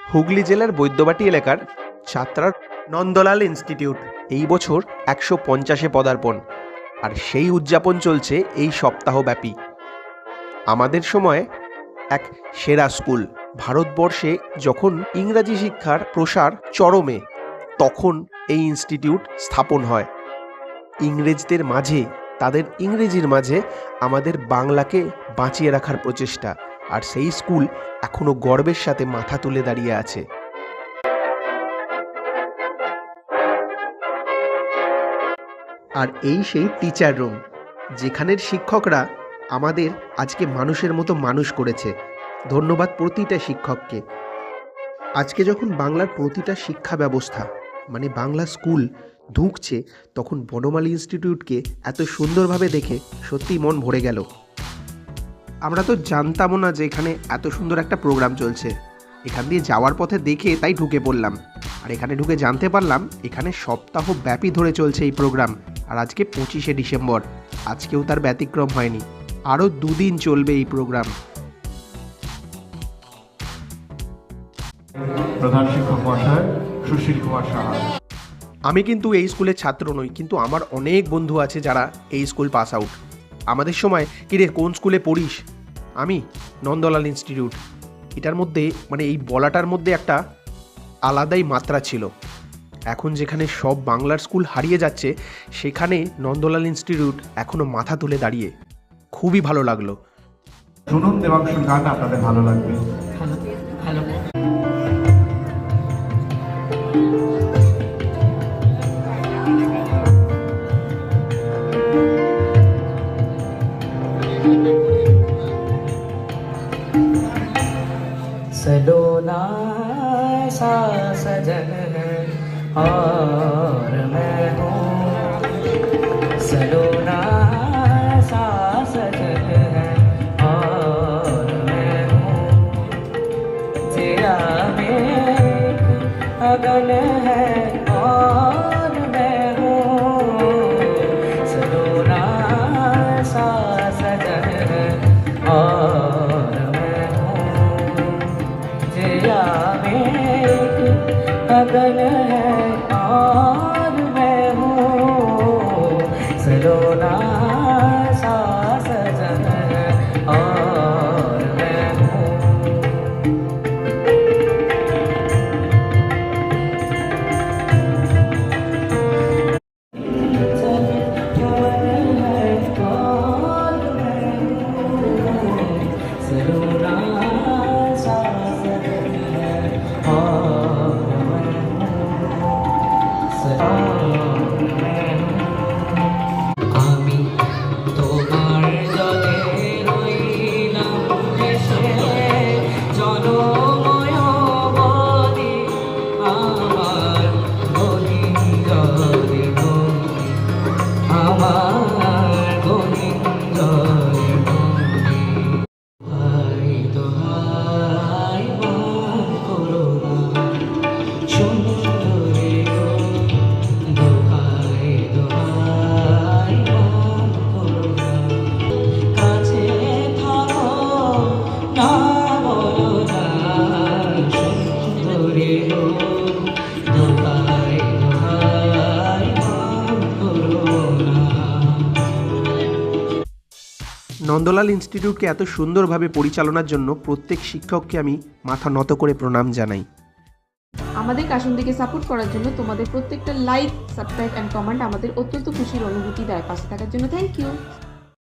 হুগলি জেলার বৈদ্যবাটি এলাকার ছাত্রার নন্দলাল ইনস্টিটিউট এই বছর 150-এ পদার্পণ, আর সেই উদযাপন চলছে এই সপ্তাহব্যাপী। আমাদের সময় এক সেরা স্কুল। ভারতবর্ষে যখন ইংরাজি শিক্ষার প্রসার চরমে, তখন এই ইনস্টিটিউট স্থাপন হয়। ইংরেজদের মাঝে, তাদের ইংরেজির মাঝে আমাদের বাংলাকে বাঁচিয়ে রাখার প্রচেষ্টা, আর সেই স্কুল এখনো গর্বের সাথে মাথা তুলে দাঁড়িয়ে আছে। আর এই সেই টিচার রুম, যেখানের শিক্ষকরা আমাদের আজকে মানুষের মতো মানুষ করেছে। ধন্যবাদ প্রতিটা শিক্ষককে। আজকে যখন বাংলার প্রতিটা শিক্ষা ব্যবস্থা মানে বাংলা স্কুল ঢুকছে, তখন বনমালী ইনস্টিটিউটকে এত সুন্দরভাবে দেখে সত্যিই মন ভরে গেল। আমরা তো জানতামও না যে এখানে এত সুন্দর একটা প্রোগ্রাম চলছে। এখান দিয়ে যাওয়ার পথে দেখে তাই ঢুকে পড়লাম, আর এখানে ঢুকে জানতে পারলাম এখানে সপ্তাহব্যাপী ধরে চলছে এই প্রোগ্রাম। আর আজকে 25শে ডিসেম্বর, আজকেও তার ব্যতিক্রম হয়নি। আরও 2 দিন চলবে এই প্রোগ্রাম। প্রধান শিক্ষক মহাশয় সুশীল কুমার সাহা। আমি কিন্তু এই স্কুলের ছাত্র নই, কিন্তু আমার অনেক বন্ধু আছে যারা এই স্কুল পাস আউট। আমাদের সময় কিরে কোন স্কুলে পড়িস? আমি নন্দলাল ইনস্টিটিউট। এটার মধ্যে মানে এই বলাটার মধ্যে একটা আলাদাই মাত্রা ছিল। এখন যেখানে সব বাংলার স্কুল হারিয়ে যাচ্ছে, সেখানে নন্দলাল ইনস্টিটিউট এখনও মাথা তুলে দাঁড়িয়ে। খুবই ভালো লাগলো। শুনুন দেবাংশুর গান, আপনাদের ভালো লাগবে। सलोना सा सजन है और मैं हूँ, सलोना सा सजन है और मैं हूँ, तेरा मेघ अगन है और मैं हूँ, सलोना सा सजन है और मैं हूँ, तेरा मेघ अगन है और मैं हूँ, सलोना सा सजन है और मैं हूँ। আমি তোমার জলে রইলাম ভেসে, জনময় বনে আমার গহীন জলে বনে, আমার গহীন জলে বনে। হাই দোহাই মান করো না সুন্দরী গো, দোহাই দোহাই মান করো না, কাছে থাকো না বলো না সুন্দরী গো, দোহাই দোহাই মান করো না। নন্দলাল ইনস্টিটিউটকে এত সুন্দরভাবে পরিচালনার জন্য প্রত্যেক শিক্ষককে আমি মাথা নত করে প্রণাম জানাই। আমাদের কাসুন্দিকে সাপোর্ট করার জন্য তোমাদের প্রত্যেকটা লাইক, সাবস্ক্রাইব অ্যান্ড কমেন্ট আমাদের অত্যন্ত খুশির অনুভূতি দেয়। পাশে থাকার জন্য থ্যাংক ইউ।